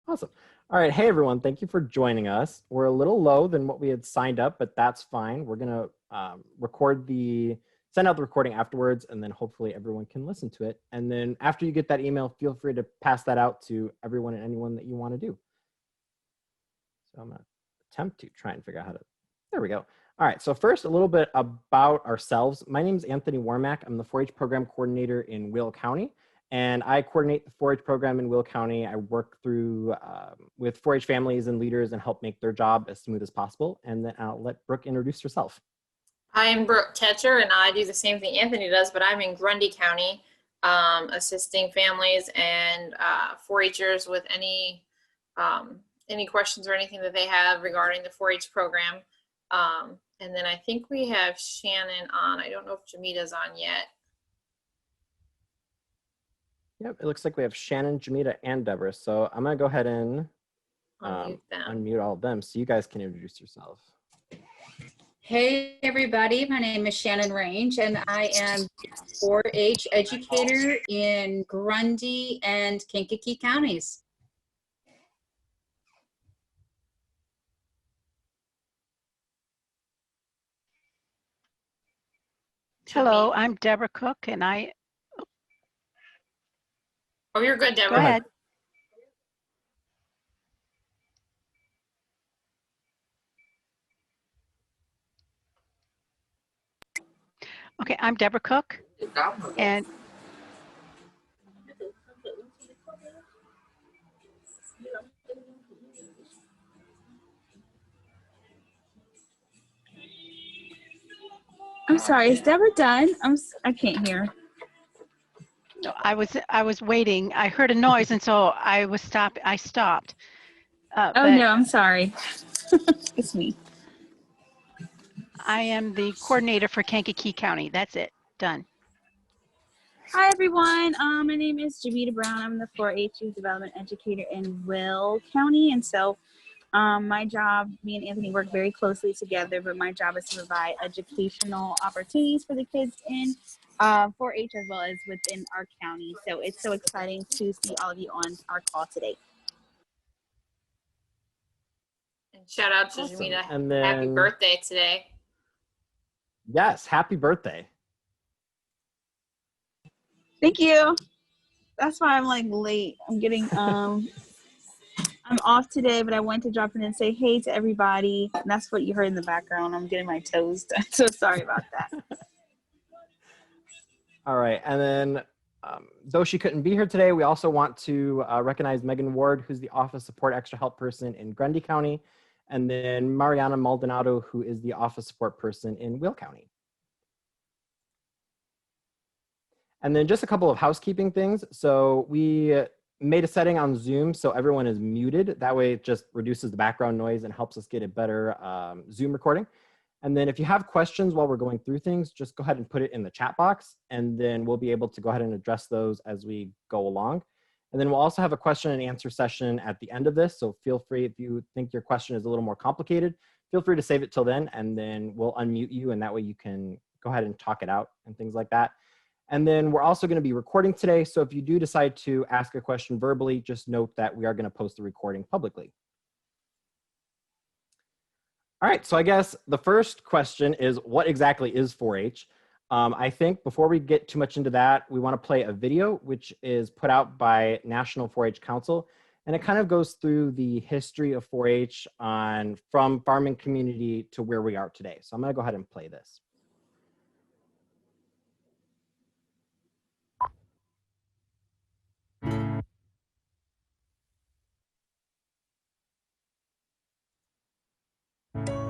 Awesome. All right. Hey, everyone. Thank you for joining us. We're a little low than what we had signed up, but that's fine. We're going to send out the recording afterwards, and then hopefully everyone can listen to it. And then after you get that email, feel free to pass that out to everyone and anyone that you want to do. So I'm going to attempt to try and figure out how to, there we go. All right. So first, a little bit about ourselves. My name is Anthony Warmack. I'm the 4-H program coordinator in Will County. And I coordinate the 4-H program in Will County. I work through with 4-H families and leaders and help make their job as smooth as possible. And then I'll let Brooke introduce herself. I'm Brooke Tetcher, and I do the same thing Anthony does, but I'm in Grundy County, assisting families and 4-Hers with any questions or anything that they have regarding the 4-H program. And then I think we have Shannon on. I don't know if Jamita's on yet. Yep, it looks like we have Shannon, Jamita, and Deborah. So I'm going to go ahead and unmute all of them so you guys can introduce yourself. Hey, everybody. My name is Shannon Range, and I am 4-H educator in Grundy and Kankakee counties. Hello, I'm Deborah Cook, and I... Oh, you're good, Deborah. Go ahead. Okay, I'm Deborah Cook, and I'm sorry, is Deborah done? I can't hear. no, I was waiting. I heard a noise, and so I stopped. Oh no, I'm sorry. It's me. I am the coordinator for Kankakee County. That's it. Done. Hi everyone. My name is Jamita Brown. I'm the 4-H youth development educator in Will County, and so my job, me and Anthony work very closely together, but my job is to provide educational opportunities for the kids in 4-H as well as within our county. So it's so exciting to see all of you on our call today. And shout out to Awesome. Jamita. And then, happy birthday today. Yes, happy birthday. Thank you. That's why I'm like late. I'm getting I'm off today, but I went to drop in and say hey to everybody. And that's what you heard in the background. I'm getting my toes done. So sorry about that. All right. And then though she couldn't be here today, we also want to recognize Megan Ward, who's the Office Support Extra Help Person in Grundy County, and then Mariana Maldonado, who is the Office Support Person in Will County. And then just a couple of housekeeping things. So we made a setting on Zoom so everyone is muted. That way it just reduces the background noise and helps us get a better Zoom recording. And then if you have questions while we're going through things, just go ahead and put it in the chat box, and then we'll be able to go ahead and address those as we go along. And then we'll also have a question and answer session at the end of this. So feel free, if you think your question is a little more complicated, feel free to save it till then, and then we'll unmute you, and that way you can go ahead and talk it out and things like that. And then we're also going to be recording today. So if you do decide to ask a question verbally, just note that we are going to post the recording publicly. All right, so I guess the first question is, what exactly is 4-H? I think before we get too much into that, we want to play a video which is put out by National 4-H Council, and it kind of goes through the history of 4-H from farming community to where we are today. So I'm going to go ahead and play this.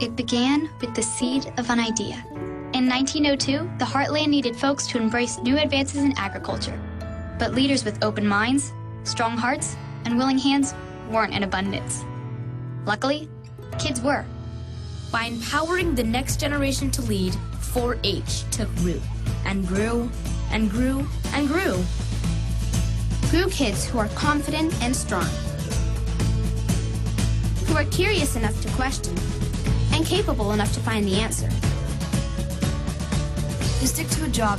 It began with the seed of an idea. In 1902, the Heartland needed folks to embrace new advances in agriculture. But leaders with open minds, strong hearts, and willing hands weren't in abundance. Luckily, kids were. By empowering the next generation to lead, 4-H took root and grew and grew and grew. Grew kids who are confident and strong, who are curious enough to question, and capable enough to find the answer. You stick to a job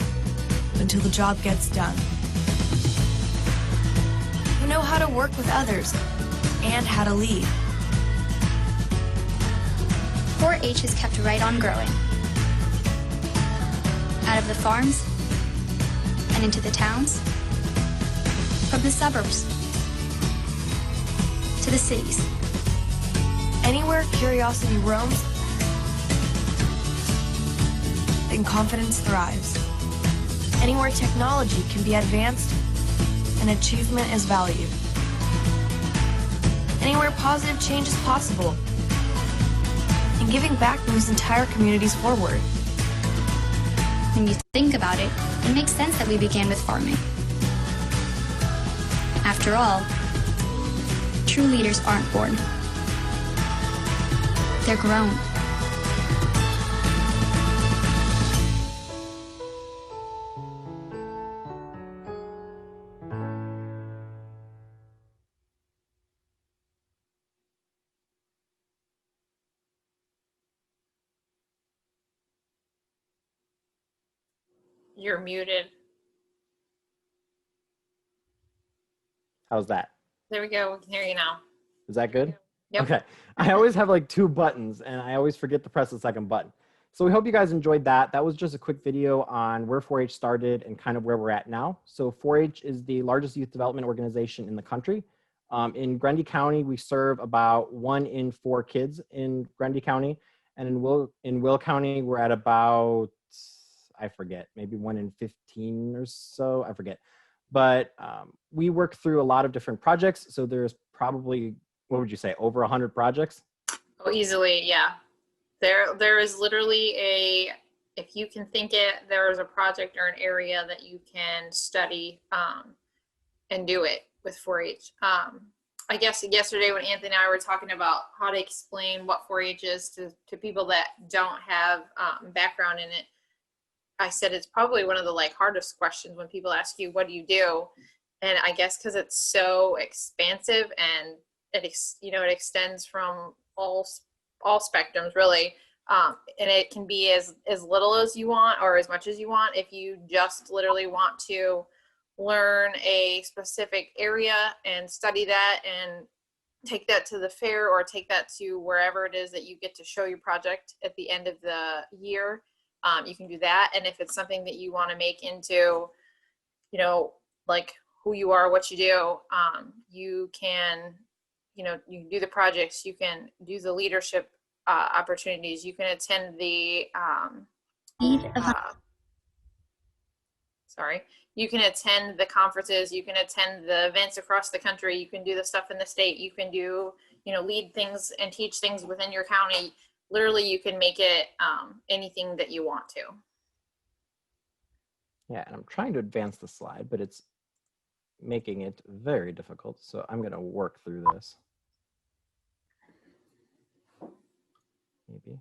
until the job gets done. You know how to work with others and how to lead. 4-H is kept right on growing. Out of the farms and into the towns, from the suburbs to the cities. Anywhere curiosity roams and confidence thrives. Anywhere technology can be advanced and achievement is valued. Anywhere positive change is possible. And giving back moves entire communities forward. When you think about it, it makes sense that we began with farming. After all, true leaders aren't born. They're grown. You're muted. How's that? There we go. We can hear you now. Is that good? Yep. Okay. I always have like 2 buttons and I always forget to press the second button. So we hope you guys enjoyed that. That was just a quick video on where 4-H started and kind of where we're at now. So 4-H is the largest youth development organization in the country. In Grundy County, we serve about 1 in 4 kids in Grundy County. And in Will County, we're at about, I forget, maybe 1 in 15 or so, I forget. But we work through a lot of different projects. So there's probably, what would you say, over 100 projects? Oh, easily, yeah. There is literally if you can think it, there is a project or an area that you can study and do it with 4-H. I guess yesterday when Anthony and I were talking about how to explain what 4-H is to people that don't have background in it, I said it's probably one of the hardest questions when people ask you, what do you do? And I guess because it's so expansive and it extends from all spectrums really. And it can be as little as you want or as much as you want. If you just literally want to learn a specific area and study that and take that to the fair or take that to wherever it is that you get to show your project at the end of the year, you can do that. And if it's something that you want to make into, who you are, what you do, you can, you can do the projects, you can do the leadership opportunities, you can attend the, you can attend the conferences, you can attend the events across the country, you can do the stuff in the state, you can do, lead things and teach things within your county. Literally, you can make it anything that you want to. Yeah, and I'm trying to advance the slide, but it's making it very difficult. So I'm going to work through this. Maybe.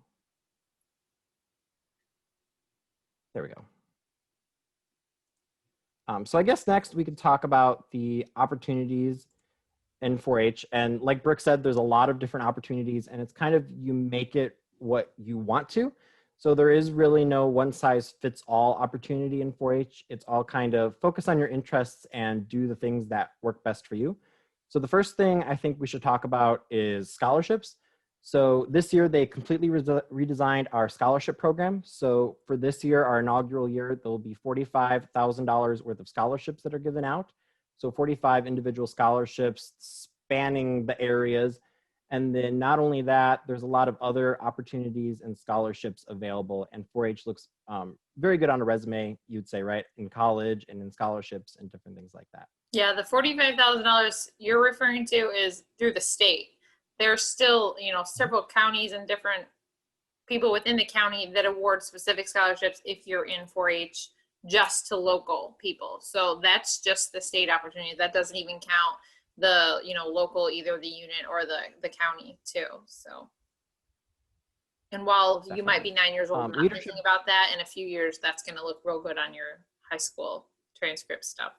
There we go. So I guess next we could talk about the opportunities in 4-H. And like Brooke said, there's a lot of different opportunities and it's kind of, you make it what you want to. So there is really no one size fits all opportunity in 4-H. It's all kind of focus on your interests and do the things that work best for you. So the first thing I think we should talk about is scholarships. So this year they completely redesigned our scholarship program. So for this year, our inaugural year, there'll be $45,000 worth of scholarships that are given out. So 45 individual scholarships spanning the areas. And then not only that, there's a lot of other opportunities and scholarships available. And 4-H looks very good on a resume, you'd say, right? In college and in scholarships and different things like that. Yeah, the $45,000 you're referring to is through the state. There's still, several counties and different people within the county that award specific scholarships if you're in 4-H just to local people. So that's just the state opportunity. That doesn't even count the, local, either the unit or the county too. So, and while Definitely. You might be 9 years old, not thinking about that, in a few years, that's going to look real good on your high school transcript stuff.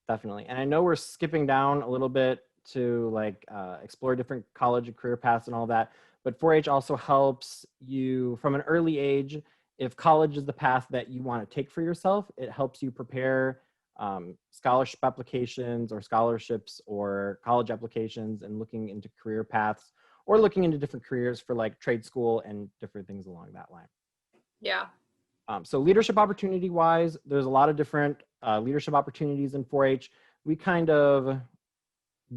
Definitely. And I know we're skipping down a little bit to explore different college and career paths and all that. But 4-H also helps you from an early age. If college is the path that you want to take for yourself, it helps you prepare scholarship applications or scholarships or college applications, and looking into career paths or looking into different careers for like trade school and different things along that line. Yeah. So leadership opportunity wise, there's a lot of different leadership opportunities in 4-H. We kind of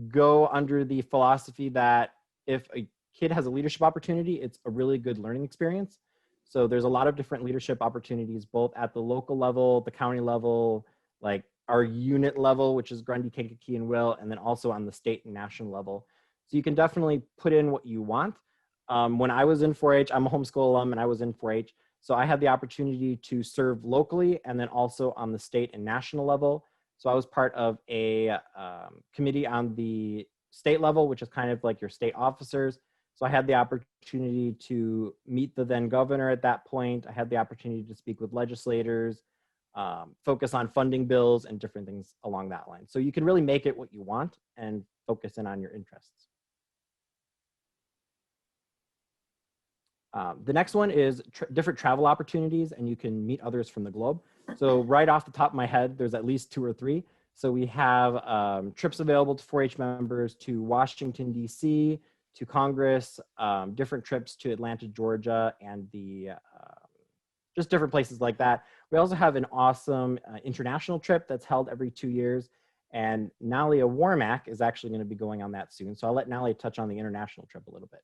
go under the philosophy that if a kid has a leadership opportunity, it's a really good learning experience. So there's a lot of different leadership opportunities, both at the local level, the county level, like our unit level, which is Grundy, Kankakee, and Will, and then also on the state and national level. So you can definitely put in what you want. When I was in 4-H, I'm a homeschool alum and I was in 4-H. So I had the opportunity to serve locally and then also on the state and national level. So I was part of a committee on the state level, which is kind of like your state officers. So I had the opportunity to meet the then governor at that point. I had the opportunity to speak with legislators, focus on funding bills and different things along that line. So you can really make it what you want and focus in on your interests. The next one is different travel opportunities, and you can meet others from the globe. So right off the top of my head, there's at least 2 or 3. So we have trips available to 4-H members to Washington, D.C., to Congress, different trips to Atlanta, Georgia, and the just different places like that. We also have an awesome international trip that's held every 2 years. And Nalia Warmack is actually going to be going on that soon. So I'll let Nalia touch on the international trip a little bit.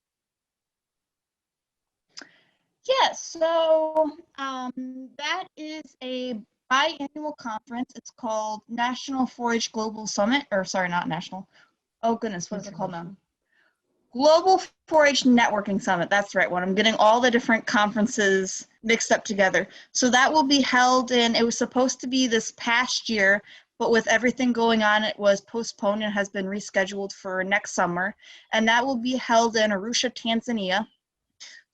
Yes, so that is a biannual conference. It's called National 4-H Global Summit, or sorry, not national. Oh goodness, what is it called now? Global 4-H Networking Summit. That's the right one. I'm getting all the different conferences mixed up together. So that will be held in, it was supposed to be this past year, but with everything going on, it was postponed and has been rescheduled for next summer. And that will be held in Arusha, Tanzania.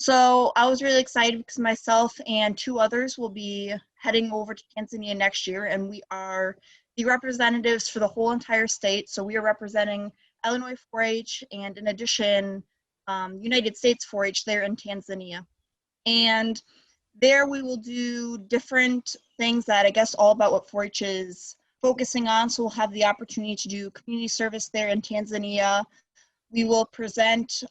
So I was really excited because myself and 2 others will be heading over to Tanzania next year, and we are the representatives for the whole entire state. So we are representing Illinois 4-H and in addition, United States 4-H there in Tanzania. And there we will do different things that I guess all about what 4-H is focusing on. So we'll have the opportunity to do community service there in Tanzania. We will present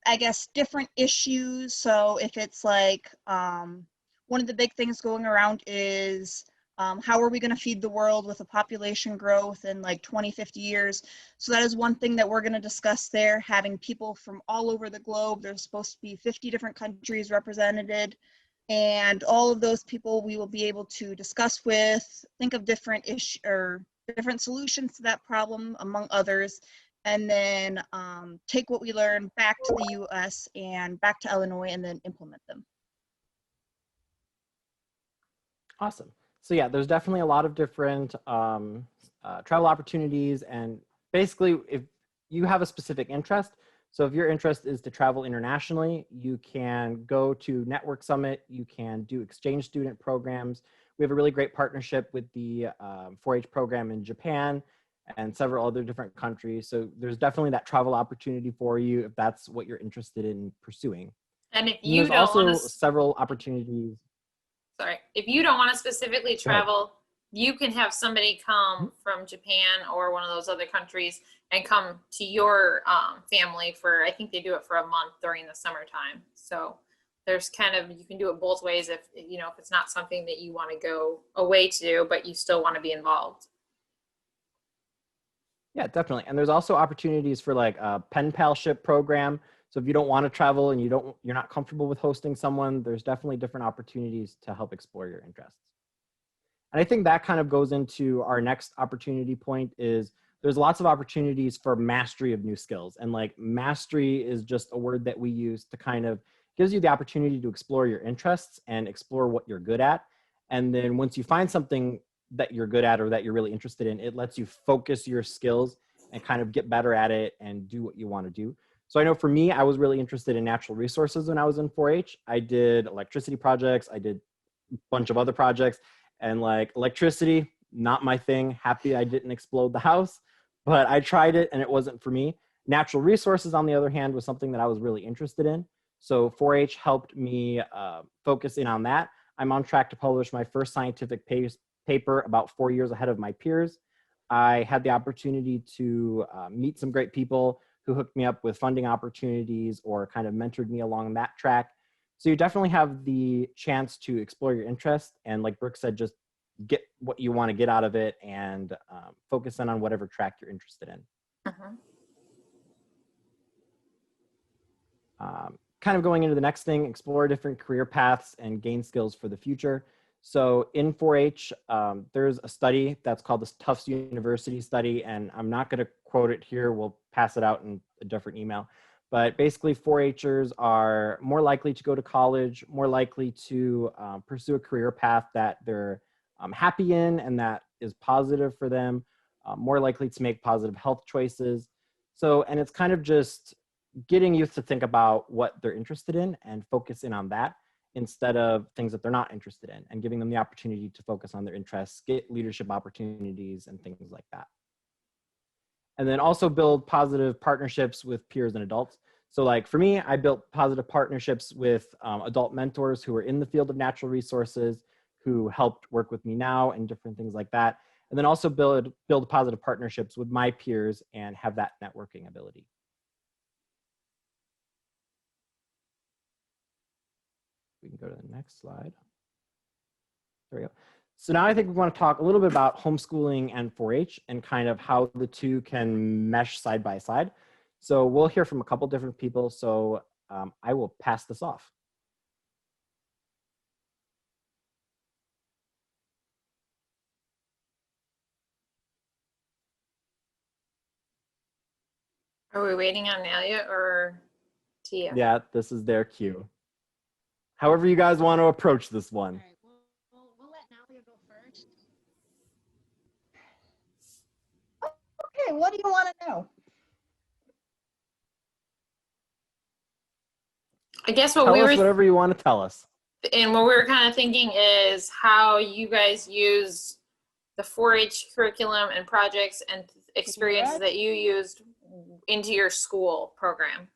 I guess different issues. So if it's like one of the big things going around is how are we going to feed the world with a population growth in like 20, 50 years? So that is one thing that we're going to discuss there, having people from all over the globe. There's supposed to be 50 different countries represented, and all of those people we will be able to discuss with, think of different issues or different solutions to that problem, among others, and then take what we learn back to the U.S. and back to Illinois and then implement them. Awesome. So yeah, there's definitely a lot of different travel opportunities, and basically if you have a specific interest, so if your interest is to travel internationally, you can go to Network Summit, you can do exchange student programs. We have a really great partnership with the 4-H program in Japan and several other different countries. So there's definitely that travel opportunity for you if that's what you're interested in pursuing. And if And you there's don't also want to, several opportunities. sorry, if you don't want to specifically travel, you can have somebody come from Japan or one of those other countries and come to your family for, I think they do it for a month during the summertime. So there's kind of, you can do it both ways if, you know, if it's not something that you want to go away to, but you still want to be involved. Yeah, definitely. And there's also opportunities for like a pen palship program. So if you don't want to travel and you're not comfortable with hosting someone, there's definitely different opportunities to help explore your interests. And I think that kind of goes into our next opportunity point is there's lots of opportunities for mastery of new skills. And like mastery is just a word that we use to kind of gives you the opportunity to explore your interests and explore what you're good at. And then once you find something that you're good at or that you're really interested in, it lets you focus your skills and kind of get better at it and do what you want to do. So I know for me, I was really interested in natural resources when I was in 4-H. I did electricity projects. I did a bunch of other projects, and like electricity, not my thing. Happy I didn't explode the house, but I tried it and it wasn't for me. Natural resources, on the other hand, was something that I was really interested in. So 4-H helped me focus in on that. I'm on track to publish my first scientific paper about 4 years ahead of my peers. I had the opportunity to meet some great people who hooked me up with funding opportunities or kind of mentored me along that track. So you definitely have the chance to explore your interest. And like Brooke said, just get what you want to get out of it and focus in on whatever track you're interested in. Kind of going into the next thing, explore different career paths and gain skills for the future. So in 4-H, there's a study that's called the Tufts University study, and I'm not going to quote it here. We'll pass it out in a different email. But basically, 4-Hers are more likely to go to college, more likely to pursue a career path that they're happy in and that is positive for them, more likely to make positive health choices. So, and it's kind of just getting youth to think about what they're interested in and focus in on that instead of things that they're not interested in, and giving them the opportunity to focus on their interests, get leadership opportunities and things like that. And then also build positive partnerships with peers and adults. So like for me, I built positive partnerships with adult mentors who are in the field of natural resources, who helped work with me now and different things like that. And then also build positive partnerships with my peers and have that networking ability. We can go to the next slide. There we go. So now I think we want to talk a little bit about homeschooling and 4-H and kind of how the two can mesh side by side. So we'll hear from a couple different people. So I will pass this off. Are we waiting on Nalia or Tia? Yeah, this is their cue. However you guys want to approach this one. All right, we'll let Nalia go first. Okay, what do you want to know? I guess what Tell we us were whatever you want to tell us. and what we were kind of thinking is how you guys use the 4-H curriculum and projects and experiences that you used into your school program.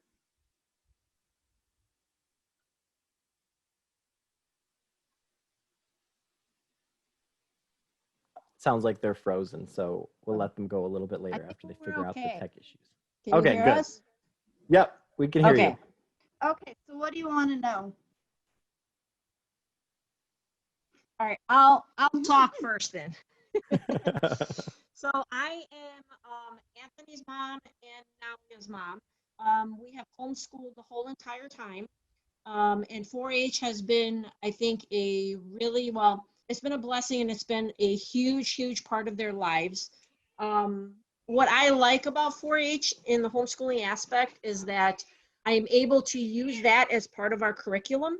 Sounds like they're frozen, so we'll let them go a little bit later after they figure out the okay. tech issues. Can you Okay, hear good. us? Yep, we can hear Okay. you. Okay, so what do you want to know? All right, I'll talk first then. So I am Anthony's mom and Nalia's mom. We have homeschooled the whole entire time. And 4-H has been, I think, a really, well, it's been a blessing and it's been a huge, huge part of their lives. What I like about 4-H in the homeschooling aspect is that I am able to use that as part of our curriculum.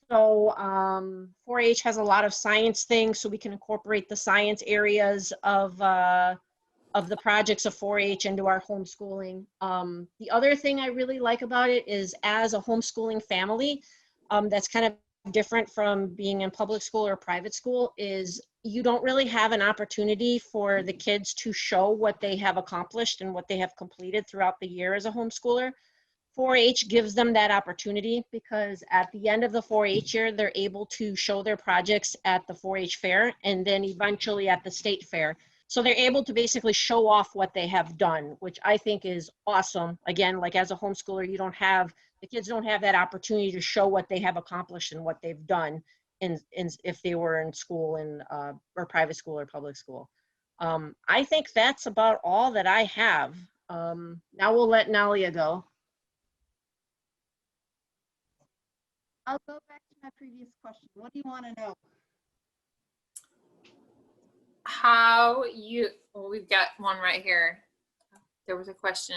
So 4-H has a lot of science things, so we can incorporate the science areas of the projects of 4-H into our homeschooling. The other thing I really like about it is, as a homeschooling family, that's kind of different from being in public school or private school, is you don't really have an opportunity for the kids to show what they have accomplished and what they have completed throughout the year as a homeschooler. 4-H gives them that opportunity, because at the end of the 4-H year, they're able to show their projects at the 4-H fair and then eventually at the state fair. So they're able to basically show off what they have done, which I think is awesome. Again, like as a homeschooler, the kids don't have that opportunity to show what they have accomplished and what they've done in if they were in school or private school or public school. I think that's about all that I have. Now we'll let Nalia go. I'll go back to my previous question. What do you want to know? Well, we've got one right here. There was a question.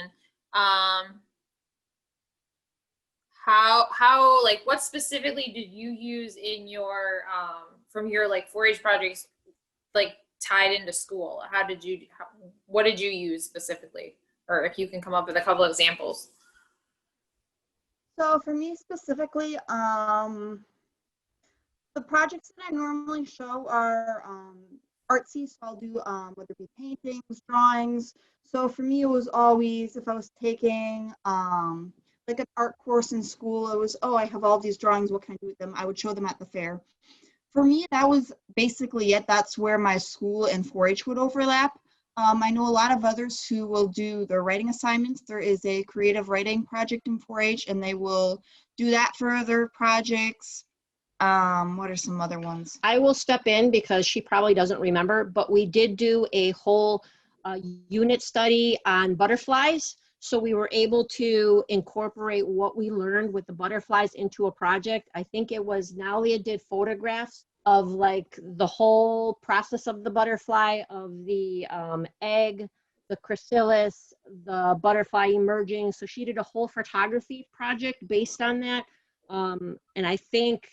Like, what specifically did you use in your, from your like 4-H projects, like tied into school? What did you use specifically? Or if you can come up with a couple of examples. So for me specifically, the projects that I normally show are artsy, so I'll do whether it be paintings, drawings. So for me, it was always, if I was taking like an art course in school, it was, oh, I have all these drawings, what can I do with them? I would show them at the fair. For me, that was basically it. That's where my school and 4-H would overlap. I know a lot of others who will do their writing assignments. There is a creative writing project in 4-H, and they will do that for their projects. What are some other ones? I will step in because she probably doesn't remember, but we did do a whole unit study on butterflies. So we were able to incorporate what we learned with the butterflies into a project. I think it was Nalia did photographs of like the whole process of the butterfly, of the egg, the chrysalis, the butterfly emerging. So she did a whole photography project based on that. And I think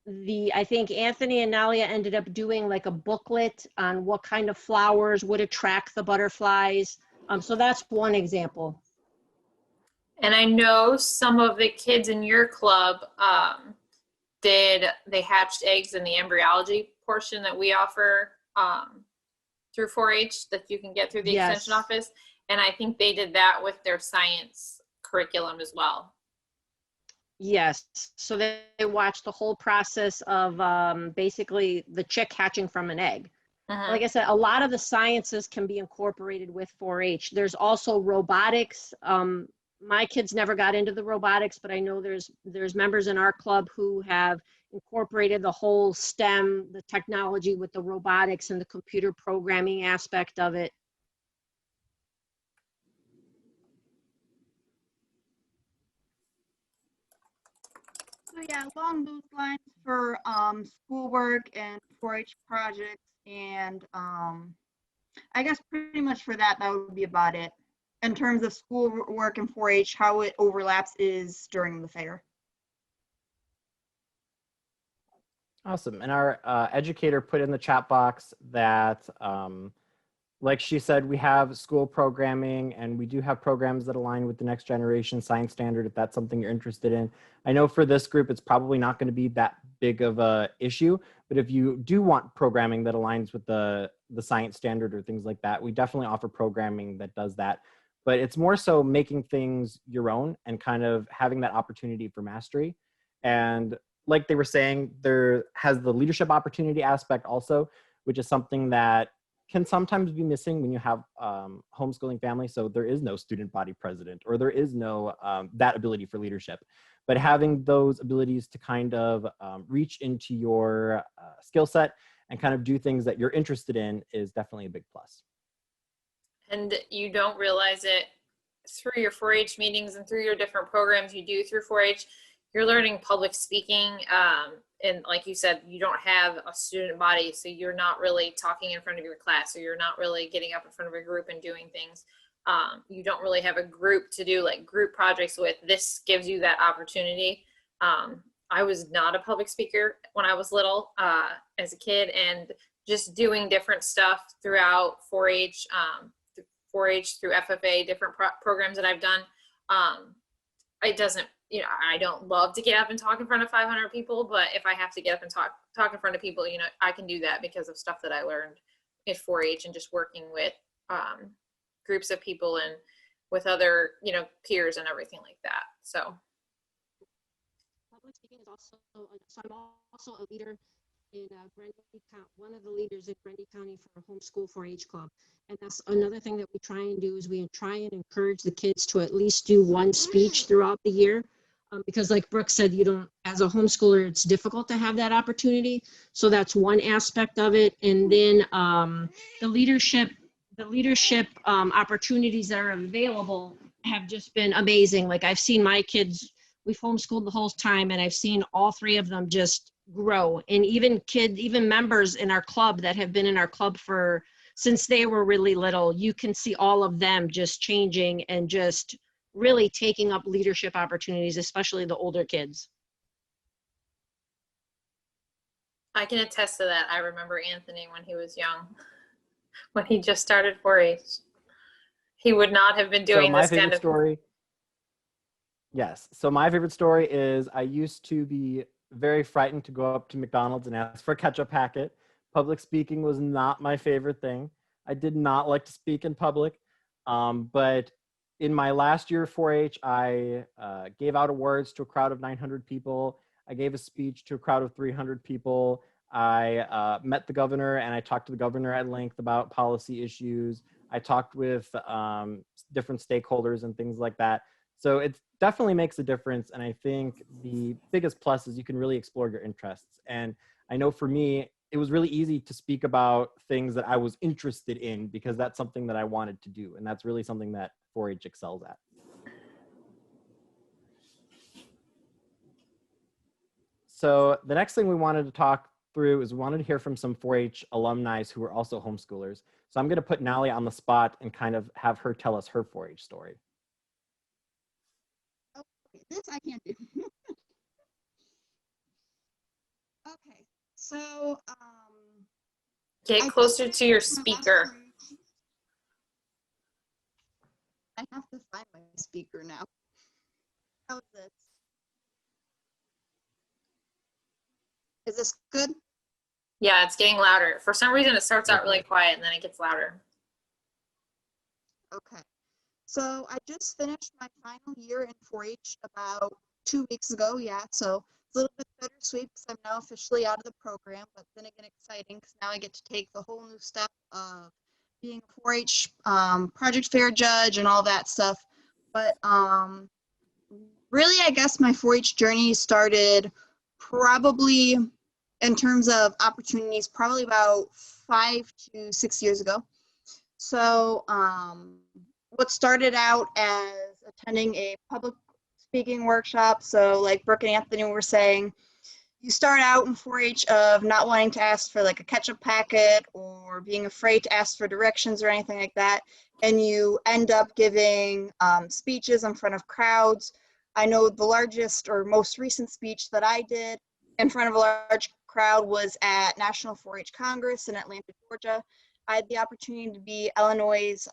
Anthony and Nalia ended up doing like a booklet on what kind of flowers would attract the butterflies. So that's one example. And I know some of the kids in your club they hatched eggs in the embryology portion that we offer through 4-H that you can get through the extension office. And I think they did that with their science curriculum as well. Yes, so they watched the whole process of basically the chick hatching from an egg. Like I said, a lot of the sciences can be incorporated with 4-H. There's also robotics. My kids never got into the robotics, but I know there's members in our club who have incorporated the whole STEM, the technology with the robotics and the computer programming aspect of it. So yeah, along those lines for schoolwork and 4-H projects, and I guess pretty much for that would be about it. In terms of schoolwork and 4-H, how it overlaps is during the fair. Awesome. And our educator put in the chat box that, like she said, we have school programming and we do have programs that align with the next generation science standard if that's something you're interested in. I know for this group, it's probably not going to be that big of a issue, but if you do want programming that aligns with the science standard or things like that, we definitely offer programming that does that. But it's more so making things your own and kind of having that opportunity for mastery. And like they were saying, there has the leadership opportunity aspect also, which is something that can sometimes be missing when you have homeschooling families. So there is no student body president, or there is no that ability for leadership. But having those abilities to kind of reach into your skill set and kind of do things that you're interested in is definitely a big plus. And you don't realize it through your 4-H meetings and through your different programs you do through 4-H. You're learning public speaking, and like you said, you don't have a student body, so you're not really talking in front of your class, or you're not really getting up in front of a group and doing things. You don't really have a group to do like group projects with. This gives you that opportunity. I was not a public speaker when I was little as a kid, and just doing different stuff throughout 4-H, 4-H through FFA, different programs that I've done. It doesn't, I don't love to get up and talk in front of 500 people, but if I have to get up and talk in front of people, I can do that because of stuff that I learned at 4-H and just working with groups of people and with other, peers and everything like that. So. Public speaking is also, so I'm also a leader in Grundy County, one of the leaders in Grundy County for Homeschool 4-H Club. And that's another thing that we try and do, is we try and encourage the kids to at least do one speech throughout the year. Because like Brooke said, as a homeschooler, it's difficult to have that opportunity. So that's one aspect of it. And then the leadership opportunities that are available have just been amazing. Like I've seen my kids, we've homeschooled the whole time, and I've seen all three of them just grow. And even members in our club that have been in our club since they were really little, you can see all of them just changing and just really taking up leadership opportunities, especially the older kids. I can attest to that. I remember Anthony when he was young, when he just started 4-H. He would not have been doing this kind of story. Yes. So my favorite story is I used to be very frightened to go up to McDonald's and ask for a ketchup packet. Public speaking was not my favorite thing. I did not like to speak in public. But in my last year of 4-H, I gave out awards to a crowd of 900 people. I gave a speech to a crowd of 300 people. I met the governor and I talked to the governor at length about policy issues. I talked with different stakeholders and things like that. So it definitely makes a difference. And I think the biggest plus is you can really explore your interests. And I know for me, it was really easy to speak about things that I was interested in because that's something that I wanted to do. And that's really something that 4-H excels at. So the next thing we wanted to talk through is we wanted to hear from some 4-H alumni who are also homeschoolers. So I'm going to put Nali on the spot and kind of have her tell us her 4-H story. Okay, this I can't do. Okay, so Get closer to your speaker. I have to find my speaker now. How is this? Is this good? Yeah, it's getting louder. For some reason, it starts out really quiet and then it gets louder. Okay. So I just finished my final year in 4-H about 2 weeks ago. Yeah, so it's a little bit bittersweet because I'm now officially out of the program, but then again exciting because now I get to take the whole new step of being a 4-H project fair judge and all that stuff. But really, I guess my 4-H journey started probably in terms of opportunities, probably about 5 to 6 years ago. So what started out as attending a public speaking workshop, so like Brooke and Anthony were saying, you start out in 4-H of not wanting to ask for like a ketchup packet or being afraid to ask for directions or anything like that, and you end up giving speeches in front of crowds. I know the largest or most recent speech that I did in front of a large crowd was at National 4-H Congress in Atlanta, Georgia. I had the opportunity to be Illinois'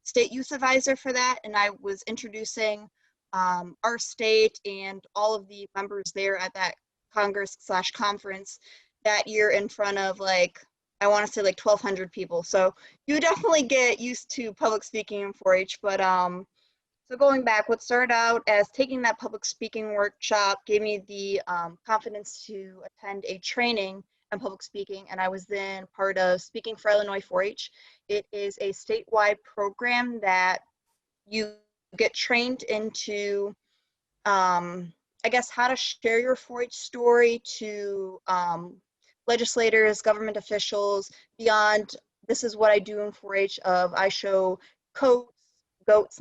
state youth advisor for that, and I was introducing our state and all of the members there at that Congress/conference that year in front of like, I want to say like 1,200 people. So you definitely get used to public speaking in 4-H, but so going back, what started out as taking that public speaking workshop gave me the confidence to attend a training in public speaking, and I was then part of Speaking for Illinois 4-H. It is a statewide program that you get trained into, I guess, how to share your 4-H story to legislators, government officials, beyond this is what I do in 4-H of I show goats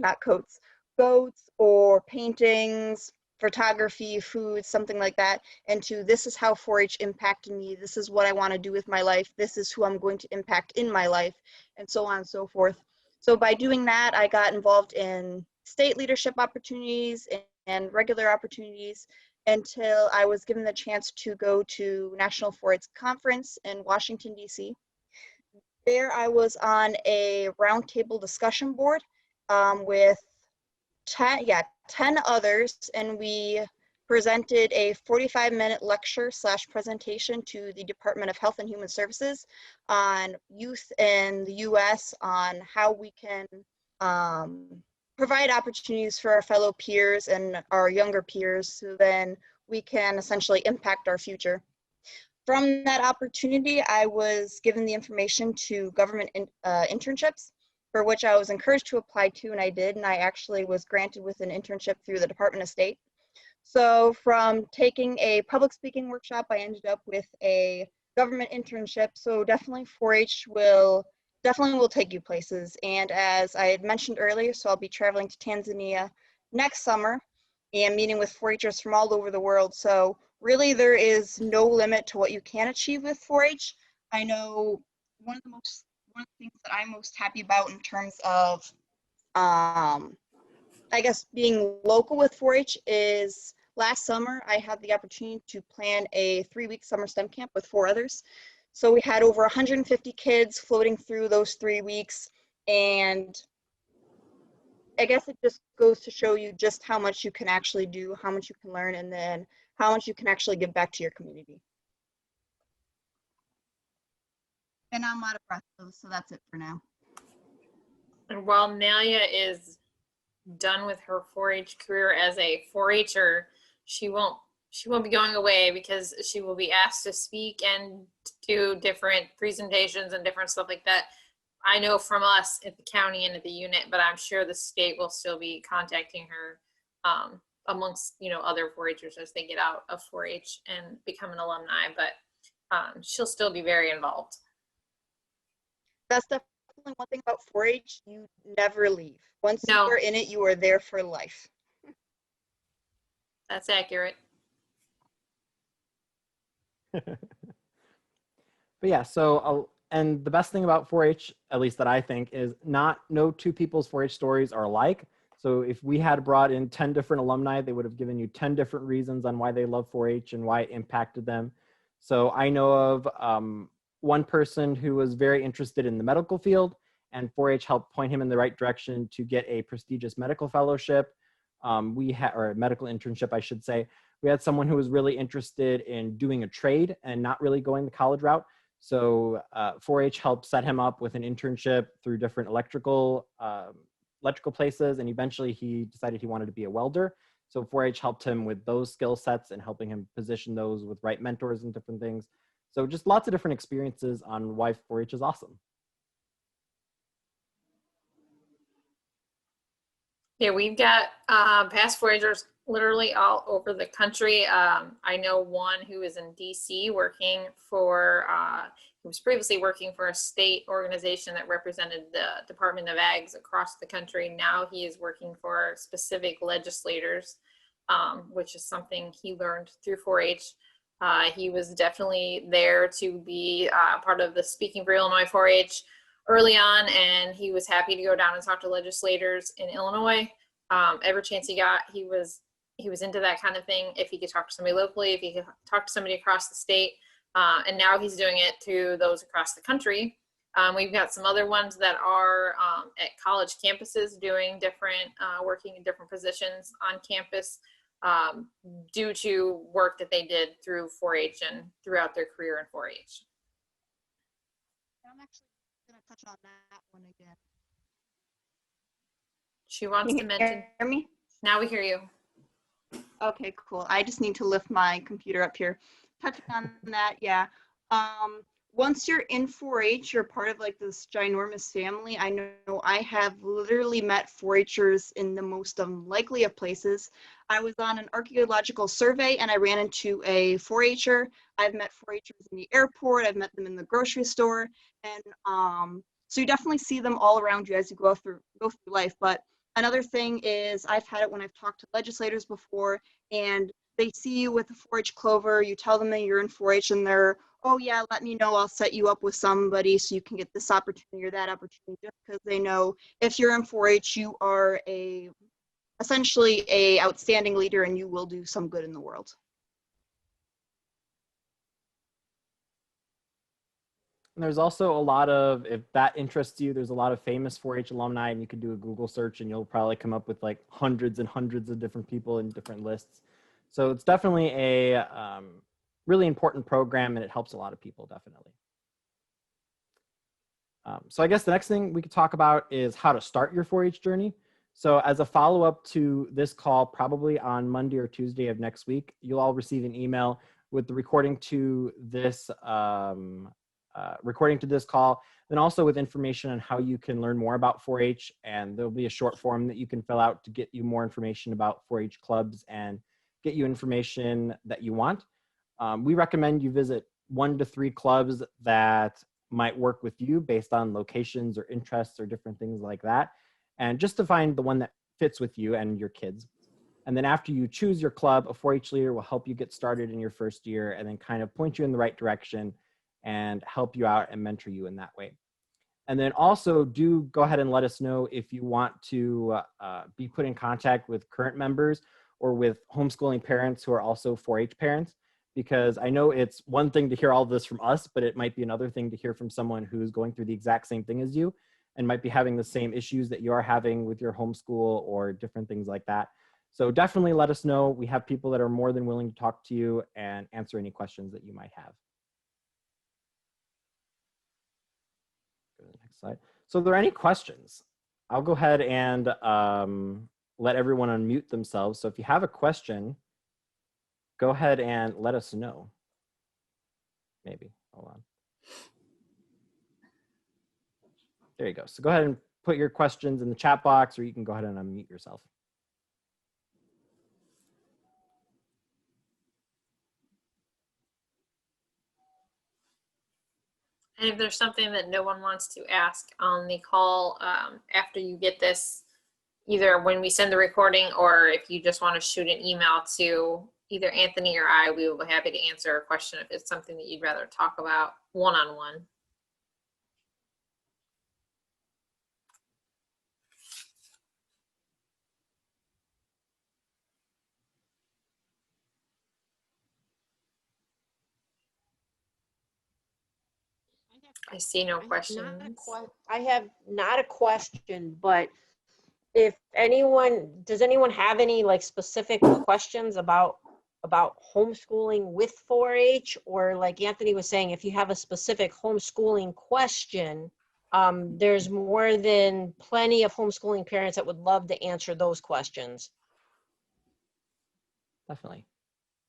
or paintings, photography, food, something like that, and to this is how 4-H impacted me, this is what I want to do with my life, this is who I'm going to impact in my life, and so on and so forth. So by doing that, I got involved in state leadership opportunities and regular opportunities until I was given the chance to go to National 4-H Conference in Washington, D.C. There I was on a roundtable discussion board with 10 others, and we presented a 45-minute lecture/presentation to the Department of Health and Human Services on youth in the U.S., on how we can provide opportunities for our fellow peers and our younger peers so then we can essentially impact our future. From that opportunity, I was given the information to government internships, for which I was encouraged to apply to, and I did, and I actually was granted with an internship through the Department of State. So from taking a public speaking workshop, I ended up with a government internship, so definitely 4-H will take you places. And as I had mentioned earlier, so I'll be traveling to Tanzania next summer and meeting with 4-Hers from all over the world. So really there is no limit to what you can achieve with 4-H. I know one of the things that I'm most happy about in terms of, I guess, being local with 4-H is last summer I had the opportunity to plan a 3-week summer STEM camp with 4 others. So we had over 150 kids floating through those 3 weeks, and I guess it just goes to show you just how much you can actually do, how much you can learn, and then how much you can actually give back to your community. And I'm out of breath, so that's it for now. And while Nalia is done with her 4-H career as a 4-Her, she won't She won't be going away because she will be asked to speak and do different presentations and different stuff like that. I know from us at the county and at the unit, but I'm sure the state will still be contacting her amongst, you know, other 4-Hers as they get out of 4-H and become an alumni, but she'll still be very involved. That's definitely one thing about 4-H. You never leave. Once No. you are in it, you are there for life. That's accurate. But yeah, so and the best thing about 4-H, at least that I think, is no two people's 4-H stories are alike. So if we had brought in 10 different alumni, they would have given you 10 different reasons on why they love 4-H and why it impacted them. So I know of one person who was very interested in the medical field, and 4-H helped point him in the right direction to get a prestigious medical fellowship. Or a medical internship, I should say. We had someone who was really interested in doing a trade and not really going the college route. So 4-H helped set him up with an internship through different electrical places, and eventually he decided he wanted to be a welder. So 4-H helped him with those skill sets and helping him position those with right mentors and different things. So just lots of different experiences on why 4-H is awesome. Yeah, we've got past 4-Hers literally all over the country. I know one who is in DC working for, who was previously working for a state organization that represented the Department of Ags across the country. Now he is working for specific legislators, which is something he learned through 4-H. He was definitely there to be part of the Speaking for Illinois 4-H early on, and he was happy to go down and talk to legislators in Illinois. Every chance he got, he was into that kind of thing. If he could talk to somebody locally, if he could talk to somebody across the state, and now he's doing it to those across the country. We've got some other ones that are at college campuses doing different, working in different positions on campus due to work that they did through 4-H and throughout their career in 4-H. I'm actually going to touch on that one again. She wants to mention. Hear me? Now we hear you. Okay, cool. I just need to lift my computer up here. Touching on that, yeah. Once you're in 4-H, you're part of like this ginormous family. I know I have literally met 4-Hers in the most unlikely of places. I was on an archaeological survey and I ran into a 4-Her. I've met 4-Hers in the airport. I've met them in the grocery store. And so you definitely see them all around you as you go through life. But another thing is I've had it when I've talked to legislators before and they see you with a 4-H clover, you tell them that you're in 4-H and they're, oh yeah, let me know, I'll set you up with somebody so you can get this opportunity or that opportunity, just because they know if you're in 4-H, you are essentially a outstanding leader and you will do some good in the world. And there's also a lot of, if that interests you, there's a lot of famous 4-H alumni, and you could do a Google search and you'll probably come up with like hundreds and hundreds of different people in different lists. So it's definitely a really important program, and it helps a lot of people, definitely. So I guess the next thing we could talk about is how to start your 4-H journey. So as a follow-up to this call, probably on Monday or Tuesday of next week, you'll all receive an email with the recording to this call, then also with information on how you can learn more about 4-H, and there'll be a short form that you can fill out to get you more information about 4-H clubs and get you information that you want. We recommend you visit 1 to 3 clubs that might work with you based on locations or interests or different things like that, and just to find the one that fits with you and your kids. And then after you choose your club, a 4-H leader will help you get started in your first year and then kind of point you in the right direction and help you out and mentor you in that way. And then also do go ahead and let us know if you want to be put in contact with current members or with homeschooling parents who are also 4-H parents, because I know it's one thing to hear all this from us, but it might be another thing to hear from someone who's going through the exact same thing as you and might be having the same issues that you are having with your homeschool or different things like that. So definitely let us know. We have people that are more than willing to talk to you and answer any questions that you might have. Go to the next slide. So are there any questions? I'll go ahead and let everyone unmute themselves. So if you have a question, go ahead and let us know. Maybe, hold on. There you go. So go ahead and put your questions in the chat box, or you can go ahead and unmute yourself. And if there's something that no one wants to ask on the call after you get this, either when we send the recording or if you just want to shoot an email to either Anthony or I, we will be happy to answer a question if it's something that you'd rather talk about one-on-one. I see no questions. I have not a question, but if anyone, does anyone have any like specific questions about homeschooling with 4-H? Or like Anthony was saying, if you have a specific homeschooling question, there's more than plenty of homeschooling parents that would love to answer those questions. Definitely.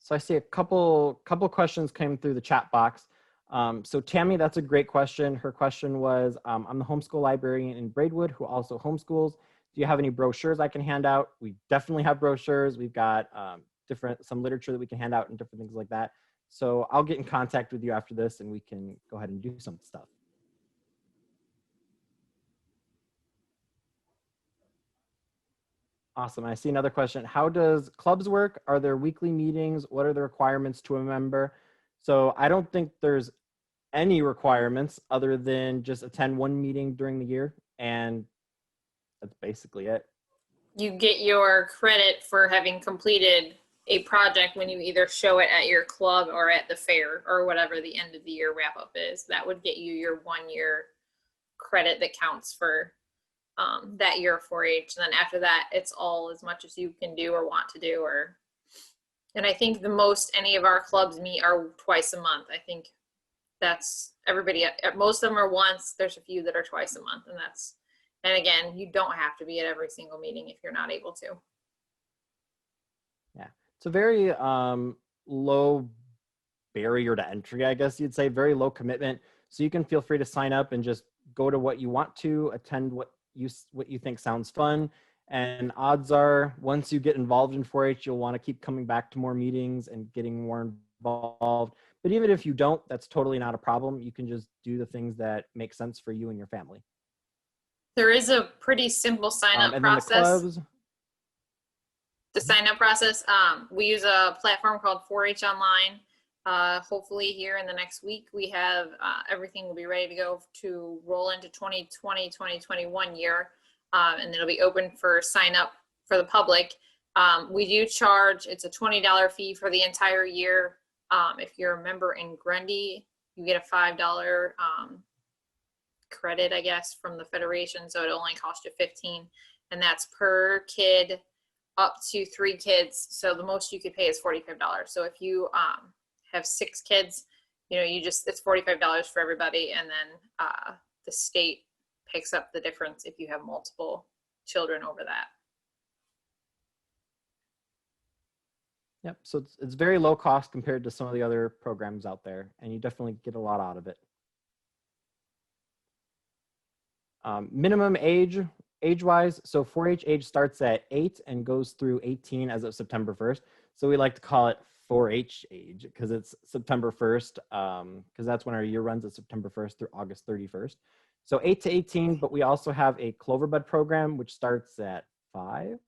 So I see a couple questions came through the chat box. So Tammy, that's a great question. Her question was, I'm the homeschool librarian in Braidwood who also homeschools. Do you have any brochures I can hand out? We definitely have brochures. We've got some literature that we can hand out and different things like that. So I'll get in contact with you after this and we can go ahead and do some stuff. Awesome. I see another question. How does clubs work? Are there weekly meetings? What are the requirements to a member? So I don't think there's any requirements other than just attend one meeting during the year. And that's basically it. You get your credit for having completed a project when you either show it at your club or at the fair or whatever the end of the year wrap up is. That would get you your 1 year credit that counts for that year of 4-H. And then after that, it's all as much as you can do or want to do. And I think the most any of our clubs meet are twice a month. I think that's everybody. Most of them are once. There's a few that are twice a month, and again, you don't have to be at every single meeting if you're not able to. Yeah, it's a very low barrier to entry, I guess you'd say, very low commitment. So you can feel free to sign up and just go to what you want to, attend what you think sounds fun. And odds are, once you get involved in 4-H, you'll want to keep coming back to more meetings and getting more involved. But even if you don't, that's totally not a problem. You can just do the things that make sense for you and your family. There is a pretty simple sign-up process. The sign-up process, we use a platform called 4-H Online. Hopefully here in the next week, we have everything will be ready to go to roll into 2020, 2021 year. And it'll be open for sign up for the public. We do charge, it's a $20 fee for the entire year. If you're a member in Grundy, you get a $5 credit, I guess, from the Federation. So it only costs you $15, and that's per kid up to 3 kids. So the most you could pay is $45. So if you have 6 kids, it's $45 for everybody. And then the state picks up the difference if you have multiple children over that. Yep, so it's very low cost compared to some of the other programs out there, and you definitely get a lot out of it. Minimum age-wise, so 4-H age starts at 8 and goes through 18 as of September 1st. So we like to call it 4-H age because it's September 1st, because that's when our year runs at September 1st through August 31st. So 8 to 18, but we also have a Cloverbud program, which starts at 5.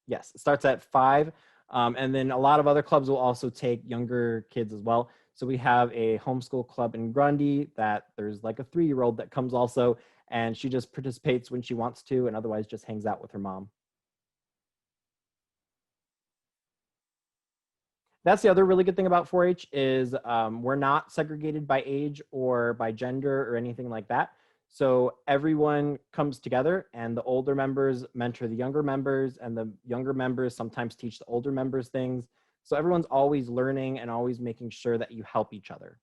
Yes, it starts at 5. And then a lot of other clubs will also take younger kids as well. So we have a homeschool club in Grundy that there's like a 3-year-old that comes also, and she just participates when she wants to and otherwise just hangs out with her mom. That's the other really good thing about 4-H is we're not segregated by age or by gender or anything like that. So everyone comes together and the older members mentor the younger members and the younger members sometimes teach the older members things. So everyone's always learning and always making sure that you help each other.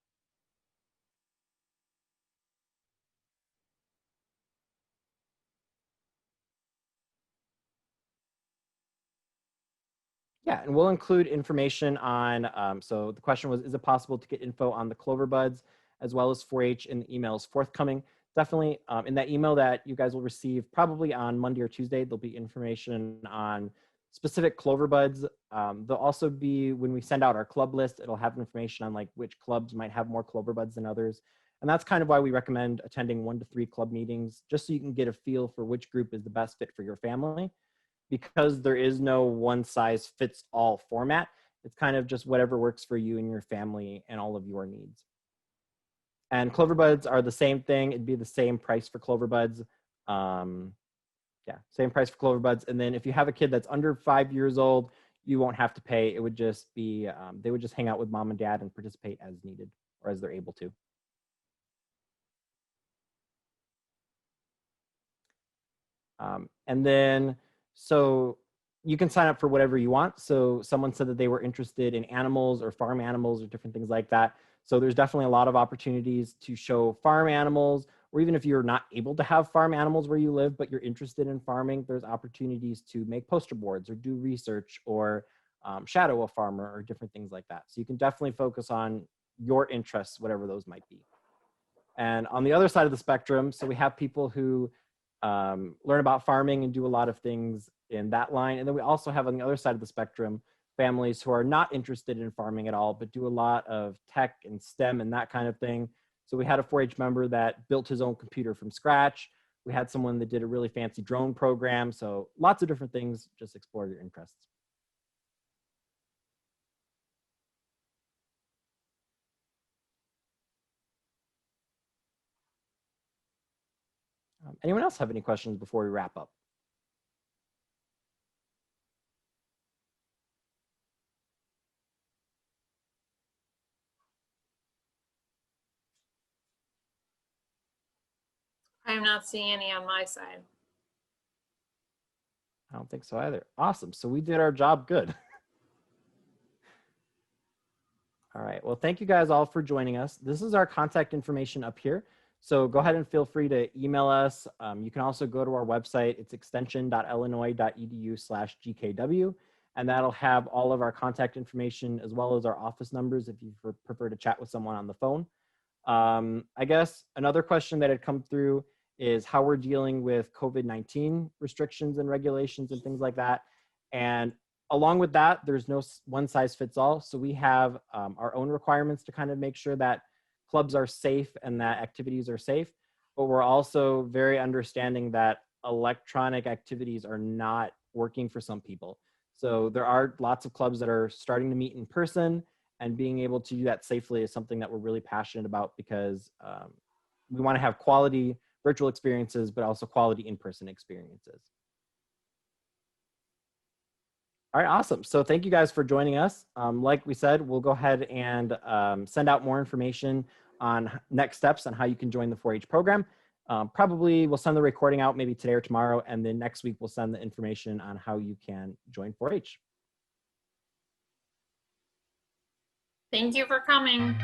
Yeah, and we'll include information on, so the question was, is it possible to get info on the Clover Buds as well as 4-H in the emails forthcoming? Definitely in that email that you guys will receive probably on Monday or Tuesday, there'll be information on specific Clover Buds. There'll also be, when we send out our club list, it'll have information on like which clubs might have more Clover Buds than others. And that's kind of why we recommend attending 1 to 3 club meetings, just so you can get a feel for which group is the best fit for your family. Because there is no one size fits all format, it's kind of just whatever works for you and your family and all of your needs. And Clover Buds are the same thing. It'd be the same price for Clover Buds. Yeah, same price for Clover Buds. And then if you have a kid that's under 5 years old, you won't have to pay. It would just be, they would just hang out with mom and dad and participate as needed or as they're able to. And then, so you can sign up for whatever you want. So someone said that they were interested in animals or farm animals or different things like that. So there's definitely a lot of opportunities to show farm animals, or even if you're not able to have farm animals where you live, but you're interested in farming, there's opportunities to make poster boards or do research or shadow a farmer or different things like that. So you can definitely focus on your interests, whatever those might be. And on the other side of the spectrum, so we have people who learn about farming and do a lot of things in that line. And then we also have on the other side of the spectrum, families who are not interested in farming at all, but do a lot of tech and STEM and that kind of thing. So we had a 4-H member that built his own computer from scratch. We had someone that did a really fancy drone program. So lots of different things, just explore your interests. Anyone else have any questions before we wrap up? I'm not seeing any on my side. I don't think so either. Awesome. So we did our job good. All right. Well, thank you guys all for joining us. This is our contact information up here. So go ahead and feel free to email us. You can also go to our website. It's extension.illinois.edu/GKW. And that'll have all of our contact information as well as our office numbers if you prefer to chat with someone on the phone. I guess another question that had come through is how we're dealing with COVID-19 restrictions and regulations and things like that. And along with that, there's no one size fits all. So we have our own requirements to kind of make sure that clubs are safe and that activities are safe. But we're also very understanding that electronic activities are not working for some people. So there are lots of clubs that are starting to meet in person, and being able to do that safely is something that we're really passionate about because we want to have quality virtual experiences, but also quality in-person experiences. All right, awesome. So thank you guys for joining us. Like we said, we'll go ahead and send out more information on next steps on how you can join the 4-H program. Probably we'll send the recording out maybe today or tomorrow, and then next week we'll send the information on how you can join 4-H. Thank you for coming.